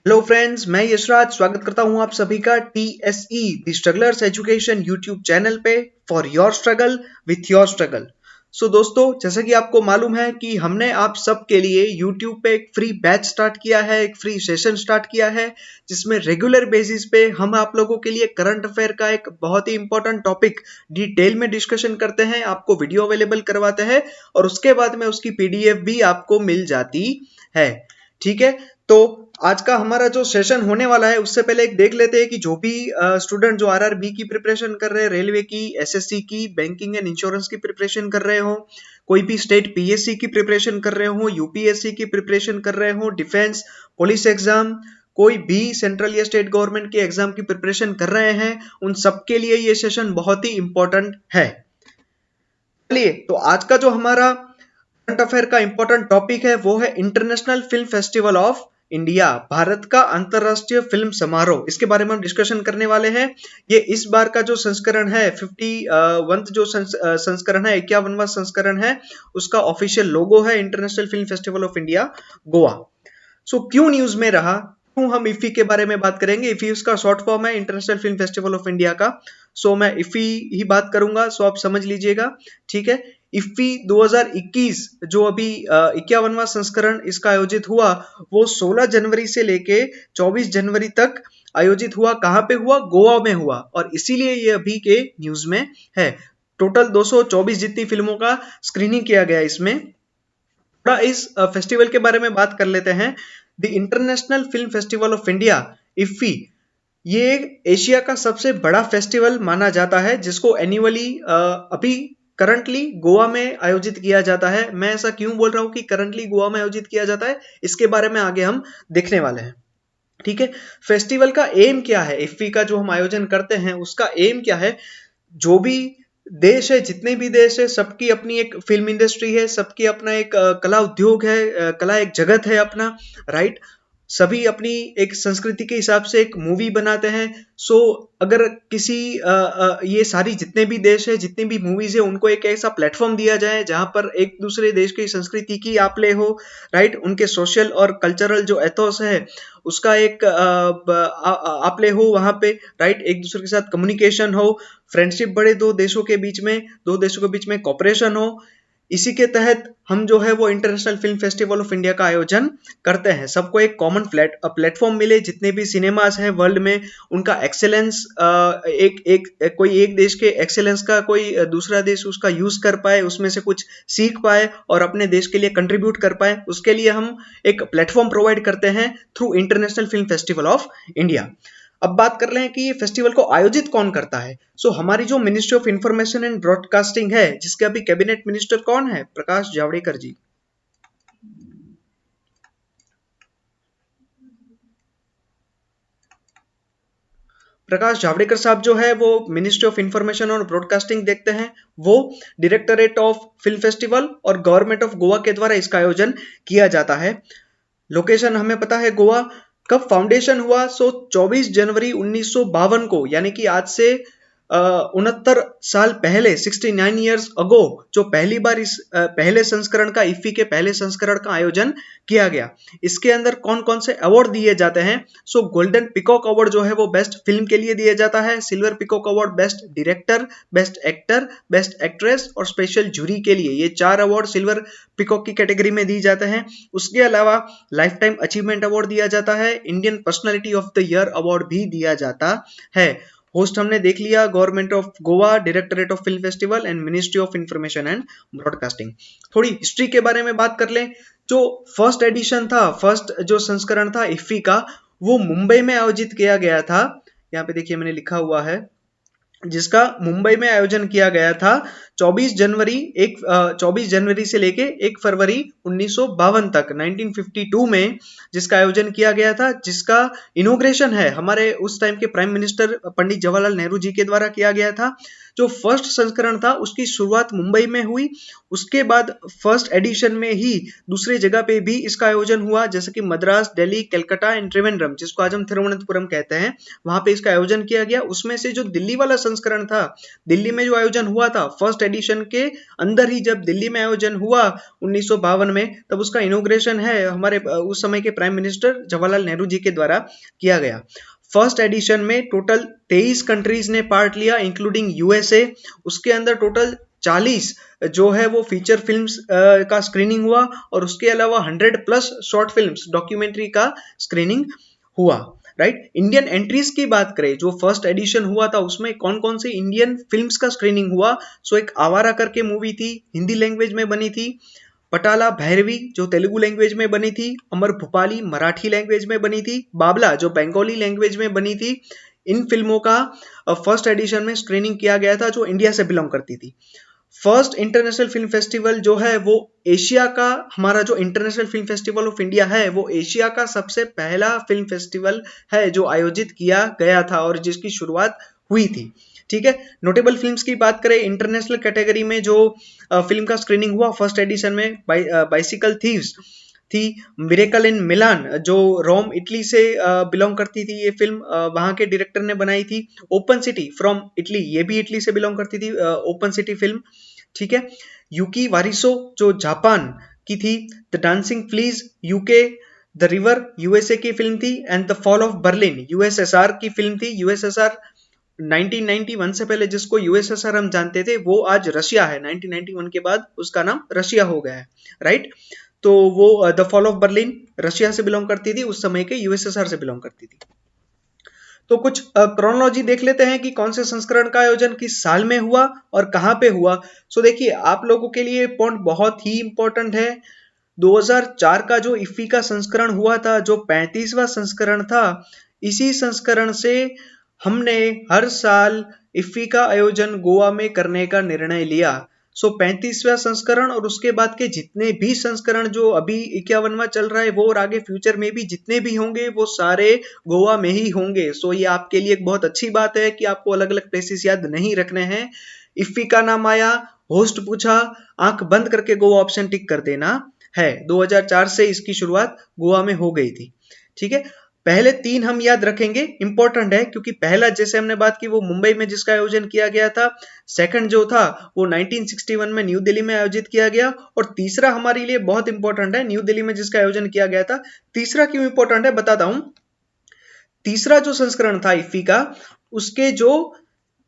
Hello friends, मैं यशराज स्वागत करता हूं आप सभी का TSE the strugglers education YouTube channel पे for your struggle with your struggle. So दोस्तों, जैसा कि आपको मालूम है कि हमने आप सब के लिए यूट्यूब पे एक फ्री बैच स्टार्ट किया है, एक फ्री सेशन स्टार्ट किया है, जिसमें रेगुलर बेसिस पे हम आप लोगों के लिए करंट अफेयर का एक बहुत ही इंपॉर्टेंट टॉपिक डिटेल में डिस्कशन करते हैं, आपको वीडियो अवेलेबल करवाते हैं और उसके बाद में उसकी PDF भी आपको मिल जाती है। ठीक है, तो आज का हमारा जो सेशन होने वाला है उससे पहले एक देख लेते हैं कि जो भी स्टूडेंट जो RRB की प्रिपरेशन कर रहे हैं, रेलवे की, SSC की, बैंकिंग एंड इंश्योरेंस की प्रिपरेशन कर रहे हो, कोई भी स्टेट PSC की प्रिपरेशन कर रहे हो, UPSC की प्रिपरेशन कर रहे हो, डिफेंस पुलिस एग्जाम, कोई भी सेंट्रल या स्टेट गवर्नमेंट के एग्जाम की प्रिपरेशन कर रहे हैं, उन सबके लिए ये सेशन बहुत ही इंपॉर्टेंट है। चलिए, तो आज का जो हमारा करंट अफेयर का इंपॉर्टेंट टॉपिक है वो है international film festival of India, Bharat का अंतरराष्ट्रीय फिल्म समारोह। इसके बारे में हम डिस्कशन करने वाले हैं। ये इस बार का जो संस्करण है 51 जो संस्करण है, 51वां संस्करण है, उसका ऑफिशियल लोगो है international film festival of India Goa. So क्यों न्यूज में रहा, क्यों हम इफी के बारे में बात करेंगे। इफी उसका शॉर्ट फॉर्म है international film festival of India का। सो मैं इफी ही बात करूंगा, सो आप समझ लीजिएगा। ठीक है, इफ्फी 2021 जो अभी 51वां संस्करण इसका आयोजित हुआ, वो 16 जनवरी से लेके 24 जनवरी तक आयोजित हुआ। कहाँ पे हुआ? गोवा में हुआ, और इसीलिए ये अभी के न्यूज में है। टोटल 224 जितनी फिल्मों का स्क्रीनिंग किया गया इसमें। थोड़ा इस फेस्टिवल के बारे में बात कर लेते हैं। The international film festival of India, IFFI, ये एशिया का सबसे बड़ा फेस्टिवल माना जाता है, जिसको एनुअली अभी करंटली गोवा में आयोजित किया जाता है। मैं ऐसा क्यों बोल रहा हूं कि करंटली गोवा में आयोजित किया जाता है, इसके बारे में आगे हम देखने वाले हैं। ठीक है, फेस्टिवल का एम क्या है, इफ्फी का जो हम आयोजन करते हैं उसका एम क्या है। जो भी देश है, जितने भी देश है, सबकी अपनी एक फिल्म इंडस्ट्री है, सबकी अपना एक कला उद्योग है, कला एक जगत है अपना, राइट। सभी अपनी एक संस्कृति के हिसाब से एक मूवी बनाते हैं। सो अगर किसी ये सारी जितने भी देश है, जितनी भी मूवीज है, उनको एक ऐसा प्लेटफॉर्म दिया जाए जहां पर एक दूसरे देश की संस्कृति की आप ले हो, राइट, उनके सोशल और कल्चरल जो एथोस है उसका एक आप ले हो वहां पे, राइट, एक दूसरे के साथ कम्युनिकेशन हो, फ्रेंडशिप बढ़े, दो देशों के बीच में कॉपरेशन हो। इसी के तहत हम जो है वो international film festival of India का आयोजन करते हैं। सबको एक कॉमन प्लेटफॉर्म मिले, जितने भी सिनेमास हैं वर्ल्ड में, उनका एक्सेलेंस, कोई एक देश के एक्सेलेंस का कोई दूसरा देश उसका यूज कर पाए, उसमें से कुछ सीख पाए और अपने देश के लिए कंट्रीब्यूट कर पाए, उसके लिए हम एक प्लेटफॉर्म प्रोवाइड करते हैं through international film festival of India. अब बात कर रहे हैं कि ये फेस्टिवल को आयोजित कौन करता है। सो हमारी जो ministry of information and broadcasting है, जिसके अभी कैबिनेट मिनिस्टर कौन है? प्रकाश जावड़ेकर जी। प्रकाश जावड़ेकर साहब जो है वो मिनिस्ट्री ऑफ इंफॉर्मेशन और ब्रॉडकास्टिंग देखते हैं। वो डायरेक्टरेट ऑफ फिल्म फेस्टिवल और गवर्नमेंट ऑफ गोवा के द्वारा इसका आयोजन किया जाता है। लोकेशन हमें पता है गोवा। कब फाउंडेशन हुआ? 24 जनवरी 1952 को, यानी कि आज से 69 साल पहले, 69 ईयर्स अगो, जो पहली बार इस पहले संस्करण का, इफ्फी के पहले संस्करण का आयोजन किया गया। इसके अंदर कौन कौन से अवार्ड दिए जाते हैं? सो गोल्डन पिकॉक अवार्ड जो है वो बेस्ट फिल्म के लिए दिया जाता है। Silver peacock award best director, best actor, best actress और स्पेशल जूरी के लिए, ये 4 अवार्ड सिल्वर पिकॉक की कैटेगरी में दिए जाते हैं। उसके अलावा लाइफ टाइम अचीवमेंट अवार्ड दिया जाता है। Indian personality of the year award भी दिया जाता है। होस्ट हमने देख लिया, government of Goa, directorate of film festival and ministry of information and broadcasting. थोड़ी हिस्ट्री के बारे में बात कर लें। जो फर्स्ट एडिशन था, फर्स्ट जो संस्करण था इफ्फी का, वो मुंबई में आयोजित किया गया था। यहाँ पे देखिए मैंने लिखा हुआ है, जिसका मुंबई में आयोजन किया गया था 24 जनवरी से लेके 1 फरवरी 1952 तक, 1952 में जिसका आयोजन किया गया था, जिसका इनॉग्रेशन है हमारे उस टाइम के प्राइम मिनिस्टर पंडित जवाहरलाल नेहरू जी के द्वारा किया गया था। जो फर्स्ट संस्करण था उसकी शुरुआत मुंबई में हुई, उसके बाद फर्स्ट एडिशन में ही दूसरी जगह पे भी इसका आयोजन हुआ, जैसे कि मद्रास, दिल्ली, कलकत्ता एंड त्रिवेंद्रम, जिसको आज हम तिरुवनंतपुरम कहते हैं, वहां पे इसका आयोजन किया गया। उसमें से जो दिल्ली वाला संस्करण था, दिल्ली में जो आयोजन हुआ था फर्स्ट एडिशन के अंदर ही, जब दिल्ली में आयोजन हुआ 1952 में, तब उसका इनॉग्रेशन है हमारे उस समय के प्राइम मिनिस्टर जवाहरलाल नेहरू जी के द्वारा किया गया। फर्स्ट एडिशन में टोटल 23 कंट्रीज ने पार्ट लिया इंक्लूडिंग यूएसए। उसके अंदर टोटल 40 जो है वो फीचर फिल्म्स का स्क्रीनिंग हुआ और उसके अलावा 100+ शॉर्ट फिल्म्स डॉक्यूमेंट्री का स्क्रीनिंग हुआ। राइट, इंडियन एंट्रीज की बात करें, जो फर्स्ट एडिशन हुआ था उसमें कौन कौन से इंडियन फिल्म्स का स्क्रीनिंग हुआ। सो एक आवारा करके मूवी थी, हिंदी लैंग्वेज में बनी थी। पटाला भैरवी जो तेलुगु लैंग्वेज में बनी थी। अमर भूपाली मराठी लैंग्वेज में बनी थी। बाबला जो बंगाली लैंग्वेज में बनी थी। इन फिल्मों का फर्स्ट एडिशन में स्क्रीनिंग किया गया था, जो इंडिया से बिलोंग करती थी। फर्स्ट इंटरनेशनल फिल्म फेस्टिवल जो है वो एशिया का, हमारा जो international film festival of India है वो एशिया का सबसे पहला फिल्म फेस्टिवल है जो आयोजित किया गया था और जिसकी शुरुआत हुई थी। ठीक है, नोटेबल फिल्म्स की बात करें, इंटरनेशनल कैटेगरी में जो फिल्म का स्क्रीनिंग हुआ फर्स्ट एडिशन में, बाइसिकल थीव्स थी। मिरेकल इन मिलान जो रोम इटली से बिलोंग करती थी, ये फिल्म वहां के डायरेक्टर ने बनाई थी। ओपन सिटी फ्रॉम इटली, ये भी इटली से बिलोंग करती थी, ओपन सिटी फिल्म। ठीक है, यूकी वारिसो जो जापान की थी। The dancing fleas UK, the river USA की फिल्म थी। And the fall of Berlin USSR की फिल्म थी। यूएसएसआर 1991 से पहले जिसको यूएसएसआर हम जानते थे वो आज रशिया है। 1991 के बाद उसका नाम रशिया हो गया है। राइट, तो वो the fall of Berlin Russia से बिलोंग करती थी, उस समय के यूएसएसआर से बिलोंग करती थी। तो कुछ क्रोनोलॉजी देख लेते हैं कि कौन से संस्करण का आयोजन किस साल में हुआ और कहां पे हुआ। सो देखिए, आप लोगों के लिए पॉइंट बहुत ही इंपॉर्टेंट है। 2004 का जो इफ्फी का संस्करण हुआ था, जो 35वां संस्करण था, इसी संस्करण से हमने हर साल इफ्फी का आयोजन गोवा में करने का निर्णय लिया। सो 35वां संस्करण और उसके बाद के जितने भी संस्करण जो अभी 51वां चल रहा है वो और आगे फ्यूचर में भी जितने भी होंगे वो सारे गोवा में ही होंगे। सो ये आपके लिए एक बहुत अच्छी बात है कि आपको अलग अलग प्लेसेस याद नहीं रखने हैं। इफ्फी का नाम आया, होस्ट पूछा, आंख बंद करके गोवा ऑप्शन टिक कर देना है। 2004 से इसकी शुरुआत गोवा में हो गई थी। ठीक है, पहले 3 हम याद रखेंगे, इंपॉर्टेंट है, क्योंकि पहला जैसे हमने बात की वो मुंबई में जिसका आयोजन किया गया था। सेकंड जो था वो 1961 में न्यू दिल्ली में आयोजित किया गया। और तीसरा हमारे लिए बहुत इंपॉर्टेंट है, न्यू दिल्ली में जिसका आयोजन किया गया था। तीसरा क्यों इंपॉर्टेंट है बताता हूं। तीसरा जो संस्करण था इफ्फी का, उसके जो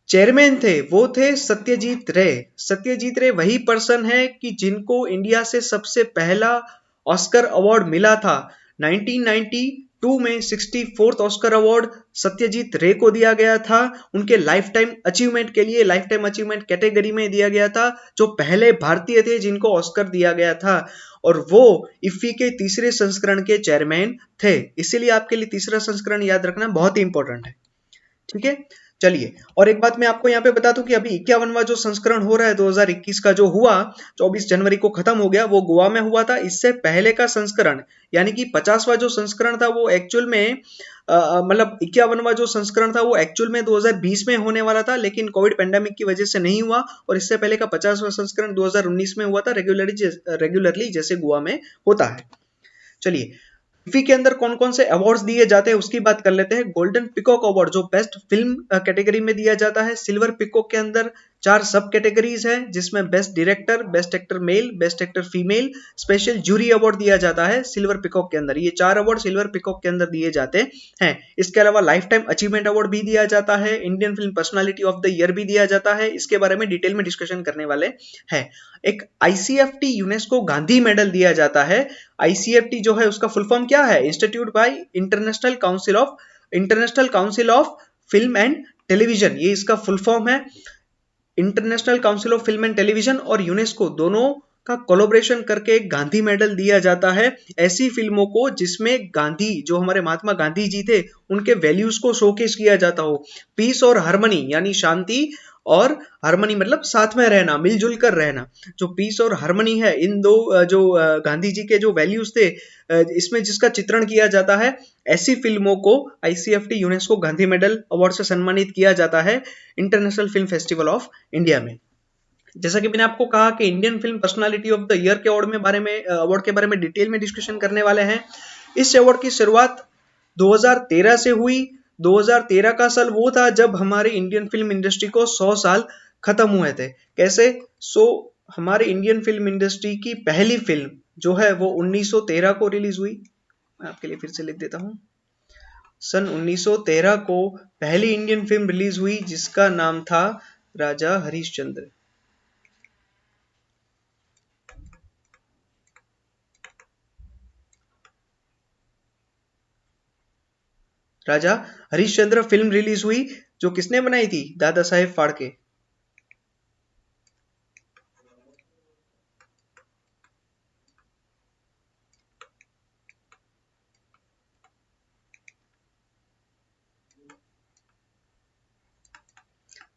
चेयरमैन थे वो थे सत्यजीत रे। सत्यजीत रे वही पर्सन है कि जिनको इंडिया से सबसे पहला ऑस्कर अवार्ड मिला था। 1992 में 64th ऑस्कर अवार्ड सत्यजीत रे को दिया गया था। उनके लाइफ टाइम अचीवमेंट के लिए, लाइफ टाइम अचीवमेंट कैटेगरी में दिया गया था, जो पहले भारतीय थे जिनको ऑस्कर दिया गया था। और वो इफ्फी के तीसरे संस्करण के चेयरमैन थे, इसीलिए आपके लिए तीसरा संस्करण याद रखना बहुत ही इंपॉर्टेंट है। ठीक है, चलिए, और एक बात मैं आपको यहाँ पे बता दूं कि अभी 51वां जो संस्करण हो रहा है 2021 का जो हुआ, 24 जनवरी को खत्म हो गया, वो गोवा में हुआ था। इससे पहले का संस्करण यानी कि 50वां जो संस्करण था वो एक्चुअल में मतलब 51वां जो संस्करण था वो एक्चुअल में 2020 में होने वाला था, लेकिन कोविड पेंडेमिक की वजह से नहीं हुआ। और इससे पहले का 50वां संस्करण 2019 में हुआ था, रेगुलरली जैसे गोवा में होता है। चलिए, इफ्फी के अंदर कौन कौन से अवार्ड्स दिए जाते हैं उसकी बात कर लेते हैं। गोल्डन पिकॉक अवार्ड जो बेस्ट फिल्म कैटेगरी में दिया जाता है। सिल्वर पिकॉक के अंदर 4 सब कैटेगरीज है, जिसमें best director, best actor male, best actor female, special jury award दिया जाता है सिल्वर पिकॉक के अंदर। ये 4 अवार्ड सिल्वर पिकॉक के अंदर दिए जाते हैं। इसके अलावा लाइफ टाइम अचीवमेंट अवार्ड भी दिया जाता है, Indian film personality of the year भी दिया जाता है। इसके बारे में डिटेल में डिस्कशन करने वाले हैं। एक आईसीएफटी यूनेस्को गांधी मेडल दिया जाता है। आईसीएफटी जो है उसका फुल फॉर्म क्या है? Institute bye international council of film and television, ये इसका फुल फॉर्म है। International council of film and television और यूनेस्को दोनों का कोलैबोरेशन करके एक गांधी मेडल दिया जाता है ऐसी फिल्मों को जिसमें गांधी, जो हमारे महात्मा गांधी जी थे, उनके वैल्यूज को शोकेस किया जाता हो। पीस और हार्मनी यानी शांति और हार्मनी मतलब साथ में रहना, मिलजुल कर रहना। जो पीस और हार्मनी है, इन दो जो गांधी जी के जो वैल्यूज थे, इसमें जिसका चित्रण किया जाता है, ऐसी फिल्मों को ICFT UNESCO Gandhi medal award से सम्मानित किया जाता है international film festival of India में। जैसा कि मैंने आपको कहा कि Indian film personality of the year के अवार्ड के बारे में डिटेल में डिस्कशन करने वाले हैं। इस अवार्ड की शुरुआत 2013 से हुई। 2013 का साल वो था जब हमारी इंडियन फिल्म इंडस्ट्री को 100 साल खत्म हुए थे। कैसे? हमारे इंडियन फिल्म इंडस्ट्री की पहली फिल्म जो है वो 1913 को रिलीज हुई। मैं आपके लिए फिर से लिख देता हूं। सन 1913 को पहली इंडियन फिल्म रिलीज हुई जिसका नाम था राजा हरिश्चंद्र। राजा हरिश्चंद्र फिल्म रिलीज हुई, जो किसने बनाई थी? दादा साहेब फाड़के।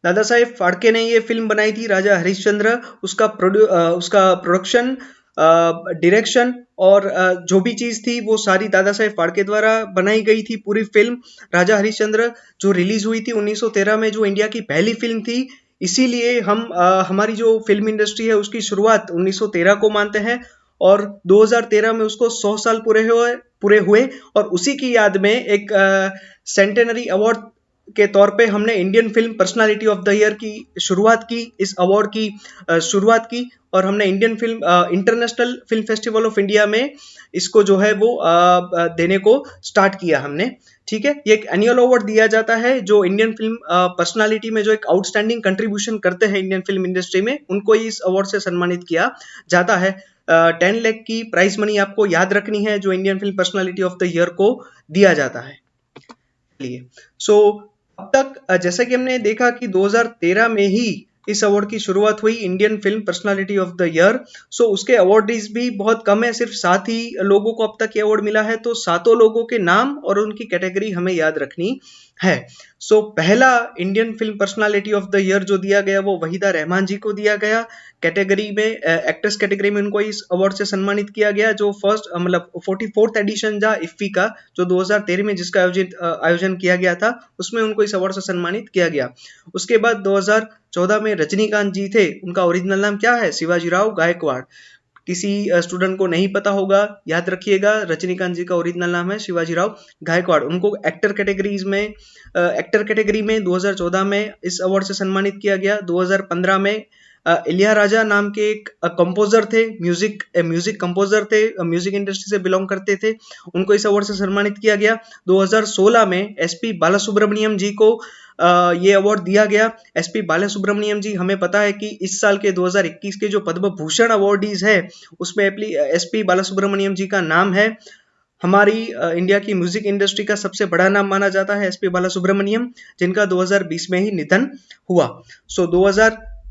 दादा साहेब फाड़के ने ये फिल्म बनाई थी राजा हरिश्चंद्र। उसका प्रोडक्शन, डायरेक्शन और जो भी चीज थी वो सारी दादा साहेब फाड़के द्वारा बनाई गई थी। पूरी फिल्म राजा हरिश्चंद्र जो रिलीज हुई थी 1913 में, जो इंडिया की पहली फिल्म थी, इसीलिए हम हमारी जो फिल्म इंडस्ट्री है उसकी शुरुआत 1913 को मानते हैं और 2013 में उसको 100 साल पूरे हुए और उसी की याद में एक सेंटेनरी अवार्ड के तौर पे हमने Indian film personality of the year की शुरुआत की, इस अवार्ड की शुरुआत की और हमने Indian film international film festival of India में इसको जो है वो देने को स्टार्ट किया हमने। ठीक है, ये एक एनुअल अवार्ड दिया जाता है जो इंडियन फिल्म पर्सनालिटी में जो एक आउटस्टैंडिंग कंट्रीब्यूशन करते हैं इंडियन फिल्म इंडस्ट्री में, उनको इस अवार्ड से सम्मानित किया जाता है। 10 लाख की प्राइज मनी आपको याद रखनी है जो Indian film personality of the year को दिया जाता है। लिए अब तक जैसा कि हमने देखा कि 2013 में ही इस अवार्ड की शुरुआत हुई, Indian film personality of the year. उसके अवार्डीज भी बहुत कम है, सिर्फ 7 ही लोगों को अब तक ये अवार्ड मिला है। तो 7 लोगों के नाम और उनकी कैटेगरी हमें याद रखनी है। पहला Indian film personality of the year जो दिया गया वो वहीदा रहमान जी को दिया गया। कैटेगरी में एक्ट्रेस कैटेगरी में उनको इस अवार्ड से सम्मानित किया गया, जो फर्स्ट मतलब 44th एडिशन था इफ्फी का, जो 2013 में जिसका आयोजन किया गया था, उसमें उनको इस अवार्ड से सम्मानित किया गया। उसके बाद 2014 में रजनीकांत जी थे, उनका ओरिजिनल नाम क्या है? शिवाजीराव गायकवाड़। किसी स्टूडेंट को नहीं पता होगा, याद रखिएगा, रजनीकांत जी का ओरिजिनल नाम है शिवाजीराव गायकवाड़। उनको एक्टर कैटेगरी में 2014 में इस अवार्ड से सम्मानित किया गया। 2015 में इलियाराजा नाम के एक कंपोजर थे, म्यूजिक कंपोजर थे, म्यूजिक इंडस्ट्री से बिलोंग करते थे, उनको इस अवार्ड से सम्मानित किया गया। 2016 में एसपी बालासुब्रमण्यम जी को ये अवार्ड दिया गया। एसपी बालासुब्रमण्यम जी, हमें पता है कि इस साल के 2021 के जो पद्म भूषण अवार्डीज है उसमें एसपी बालासुब्रमण्यम जी का नाम है। हमारी इंडिया की म्यूजिक इंडस्ट्री का सबसे बड़ा नाम माना जाता है एसपी बालासुब्रमण्यम, जिनका 2020 में ही निधन हुआ।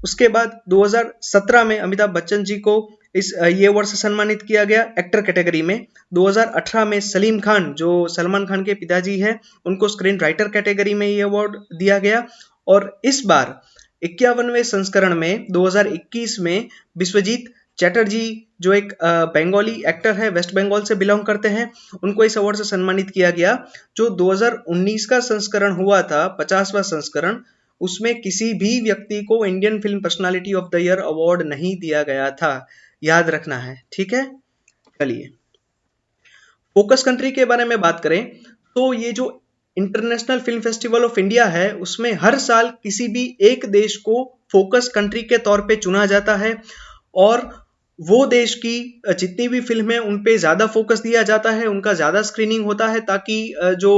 उसके बाद 2017 में अमिताभ बच्चन जी को ये अवार्ड से सम्मानित किया गया एक्टर कैटेगरी में। 2018 में सलीम खान, जो सलमान खान के पिताजी हैं, उनको स्क्रीन राइटर कैटेगरी में ये अवार्ड दिया गया। और इस बार 51वें संस्करण में 2021 में विश्वजीत चैटर्जी, जो एक बंगाली एक्टर है, वेस्ट बंगाल से बिलोंग करते हैं, उनको इस अवार्ड से सम्मानित किया गया। जो 2019 का संस्करण हुआ था, 50वां संस्करण, उसमें किसी भी व्यक्ति को Indian film personality of the year award नहीं दिया गया था, याद रखना है। ठीक है, चलिए फोकस कंट्री के बारे में बात करें तो ये जो international film festival of India है उसमें हर साल किसी भी एक देश को फोकस कंट्री के तौर पे चुना जाता है और वो देश की जितनी भी फिल्म है उन पे ज्यादा फोकस दिया जाता है, उनका ज्यादा स्क्रीनिंग होता है, ताकि जो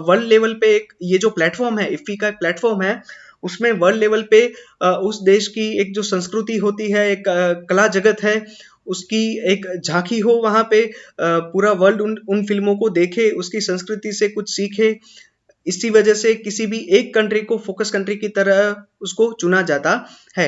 वर्ल्ड लेवल पे एक ये जो प्लेटफॉर्म है, इफ्फी का एक प्लेटफॉर्म है, उसमें वर्ल्ड लेवल पे उस देश की एक जो संस्कृति होती है, एक कला जगत है, उसकी एक झांकी हो वहां पे, पूरा वर्ल्ड उन फिल्मों को देखे, उसकी संस्कृति से कुछ सीखे। इसी वजह से किसी भी एक कंट्री को फोकस कंट्री की तरह उसको चुना जाता है।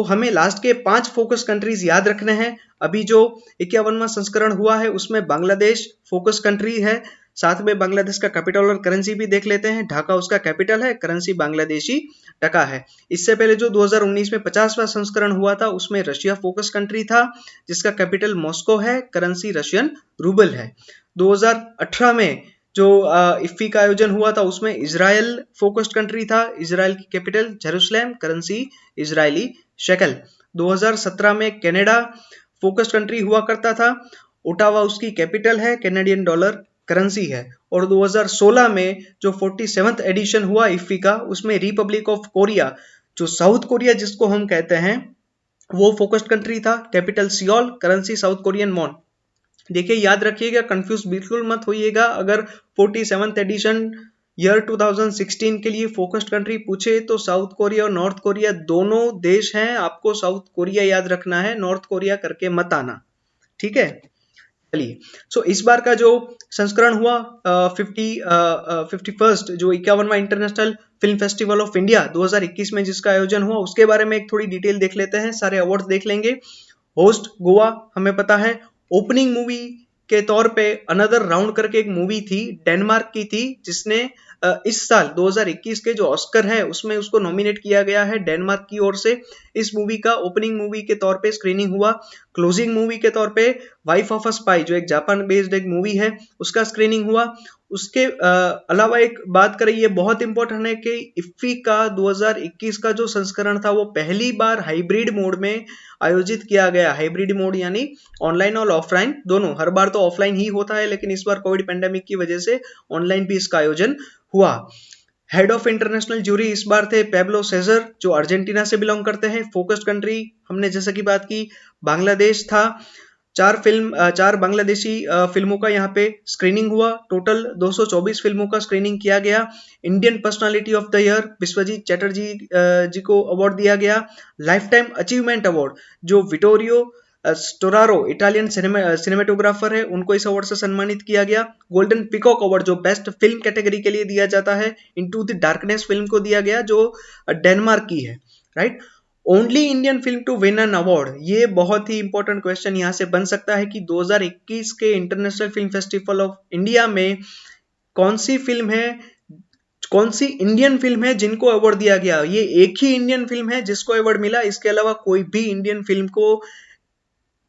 हमें लास्ट के 5 फोकस कंट्रीज याद रखने हैं। अभी जो 51वां संस्करण हुआ है उसमें बांग्लादेश फोकस कंट्री है, साथ में बांग्लादेश का कैपिटल और करेंसी भी देख लेते हैं। ढाका उसका कैपिटल है, करेंसी बांग्लादेशी टका है। इससे पहले जो 2019 में 50वां संस्करण हुआ था उसमें रशिया फोकस कंट्री था जिसका कैपिटल मॉस्को है, करेंसी रशियन रूबल है। 2018 में जो इफ्फी का आयोजन हुआ था उसमें इजराइल फोकस्ड कंट्री था, इजराइल की capital Jerusalem, currency Israeli shackle. 2017 में कनाडा फोकस्ड कंट्री हुआ करता था, ओटावा उसकी कैपिटल है, कैनेडियन डॉलर करेंसी है। और 2016 में जो 47th एडिशन हुआ इफ्फी का उसमें रिपब्लिक ऑफ कोरिया, जो साउथ कोरिया जिसको हम कहते हैं, वो फोकस्ड कंट्री था, capital Seoul, currency south Korean von. देखिए याद रखिएगा, कंफ्यूज बिल्कुल मत होइएगा। अगर 47th एडिशन ईयर 2016 के लिए फोकस्ड कंट्री पूछे तो साउथ कोरिया और नॉर्थ कोरिया दोनों देश हैं, आपको साउथ कोरिया याद रखना है, नॉर्थ कोरिया करके मत आना, ठीक है। चलिए, सो इस बार का जो संस्करण हुआ 51st जो 51वां international film festival of India 2021 में जिसका आयोजन हुआ उसके बारे में एक थोड़ी डिटेल देख लेते हैं, सारे अवार्ड्स देख लेंगे। होस्ट गोवा हमें पता है। ओपनिंग मूवी के तौर पे अनदर राउंड करके एक मूवी थी, डेनमार्क की थी, जिसने इस साल 2021 के जो ऑस्कर है उसमें उसको नॉमिनेट किया गया है डेनमार्क की ओर से। इस मूवी का ओपनिंग मूवी के तौर पे स्क्रीनिंग हुआ। क्लोजिंग मूवी के तौर पे वाइफ ऑफ अ स्पाई जो एक जापान बेस्ड एक मूवी है उसका स्क्रीनिंग हुआ। उसके अलावा एक बात करें, ये बहुत इंपॉर्टेंट है कि इफ्फी का 2021 का जो संस्करण था वो पहली बार हाइब्रिड मोड में आयोजित किया गया। हाइब्रिड मोड यानी ऑनलाइन और ऑफलाइन दोनों। हर बार तो ऑफलाइन ही होता है लेकिन इस बार कोविड पेंडेमिक की वजह से ऑनलाइन भी इसका आयोजन हुआ। हेड ऑफ इंटरनेशनल जूरी इस बार थे पेब्लो सेजर जो अर्जेंटीना से बिलोंग करते हैं। फोकस्ड कंट्री हमने जैसा कि बात की बांग्लादेश था। 4 बांग्लादेशी फिल्मों का यहाँ पे स्क्रीनिंग हुआ। टोटल 224 फिल्मों का स्क्रीनिंग किया गया। Indian personality of the year Vishwajit Chatterjee ji को अवार्ड दिया गया। लाइफ टाइम अचीवमेंट अवार्ड जो विटोरियो स्टोरारो इटालियन सिनेमेटोग्राफर है उनको इस अवार्ड से सम्मानित किया गया। गोल्डन पिकॉक अवार्ड जो बेस्ट फिल्म कैटेगरी के लिए दिया जाता है इनटू द डार्कनेस फिल्म को दिया गया जो डेनमार्क की है, right. Only Indian film to win an award, ये बहुत ही इंपॉर्टेंट क्वेश्चन यहां से बन सकता है कि 2021 के international film festival of India में कौन सी फिल्म है, कौन सी इंडियन फिल्म है जिनको अवार्ड दिया गया। ये एक ही इंडियन फिल्म है जिसको अवार्ड मिला, इसके अलावा कोई भी इंडियन फिल्म को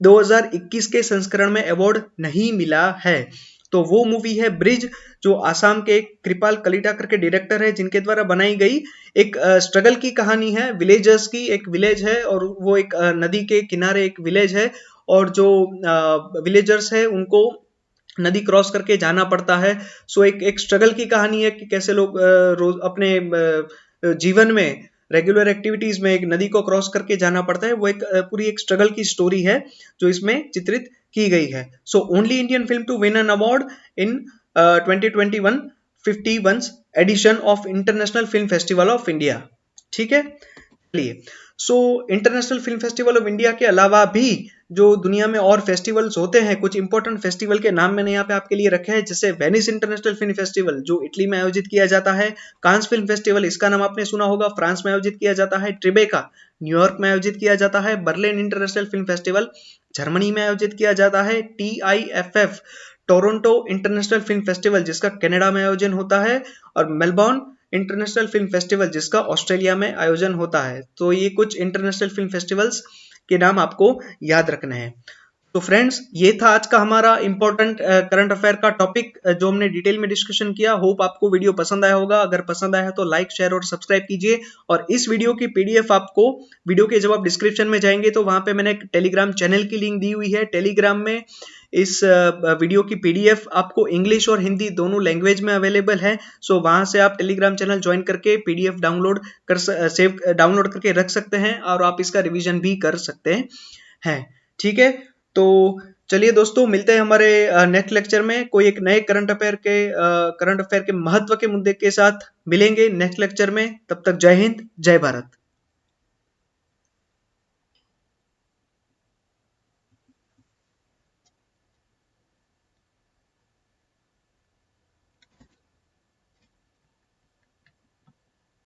2021 के संस्करण में अवार्ड नहीं मिला है। तो वो मूवी है ब्रिज जो आसाम के कृपाल कलिटा करके डायरेक्टर है जिनके द्वारा बनाई गई एक स्ट्रगल की कहानी है। विलेजर्स की, एक विलेज है और वो एक नदी के किनारे एक विलेज है और जो विलेजर्स है उनको नदी क्रॉस करके जाना पड़ता है। सो एक स्ट्रगल की कहानी है कि कैसे लोग रोज अपने जीवन में रेगुलर एक्टिविटीज में एक नदी को क्रॉस करके जाना पड़ता है। वो एक पूरी एक स्ट्रगल की स्टोरी है जो इसमें चित्रित की गई है। So only Indian film to win an award in 2021 51th edition of international film festival of India, ठीक है। चलिए, so international film festival of India के अलावा भी जो दुनिया में और फेस्टिवल्स होते हैं, कुछ इंपॉर्टेंट फेस्टिवल के नाम मैंने यहाँ पे आपके लिए रखे हैं, जैसे वेनिस इंटरनेशनल फिल्म फेस्टिवल जो इटली में आयोजित किया जाता है। कांस फिल्म फेस्टिवल, इसका नाम आपने सुना होगा, फ्रांस में आयोजित किया जाता है। ट्रिबेका न्यूयॉर्क में आयोजित किया जाता है। Berlin international film festival Germany में आयोजित किया जाता है। TIFF Toronto international film festival जिसका कनाडा में आयोजन होता है, और मेलबॉर्न इंटरनेशनल फिल्म फेस्टिवल जिसका ऑस्ट्रेलिया में आयोजन होता है। तो ये कुछ इंटरनेशनल फिल्म फेस्टिवल्स के नाम आपको याद रखने हैं। तो फ्रेंड्स, ये था आज का हमारा इंपॉर्टेंट करंट अफेयर का टॉपिक जो हमने डिटेल में डिस्कशन किया। होप आपको वीडियो पसंद आया होगा। अगर पसंद आया तो लाइक, शेयर और सब्सक्राइब कीजिए। और इस वीडियो की PDF आपको, वीडियो के जब आप डिस्क्रिप्शन में जाएंगे तो वहां पे मैंने एक टेलीग्राम चैनल की लिंक दी हुई है। टेलीग्राम में इस वीडियो की PDF आपको इंग्लिश और हिंदी दोनों लैंग्वेज में अवेलेबल है। सो वहां से आप टेलीग्राम चैनल ज्वाइन करके PDF डाउनलोड करके रख सकते हैं और आप इसका रिवीजन भी कर सकते हैं, ठीक है। तो चलिए दोस्तों, मिलते हैं हमारे नेक्स्ट लेक्चर में। कोई एक नए करंट अफेयर के महत्व के मुद्दे के साथ मिलेंगे नेक्स्ट लेक्चर में। तब तक जय हिंद, जय भारत।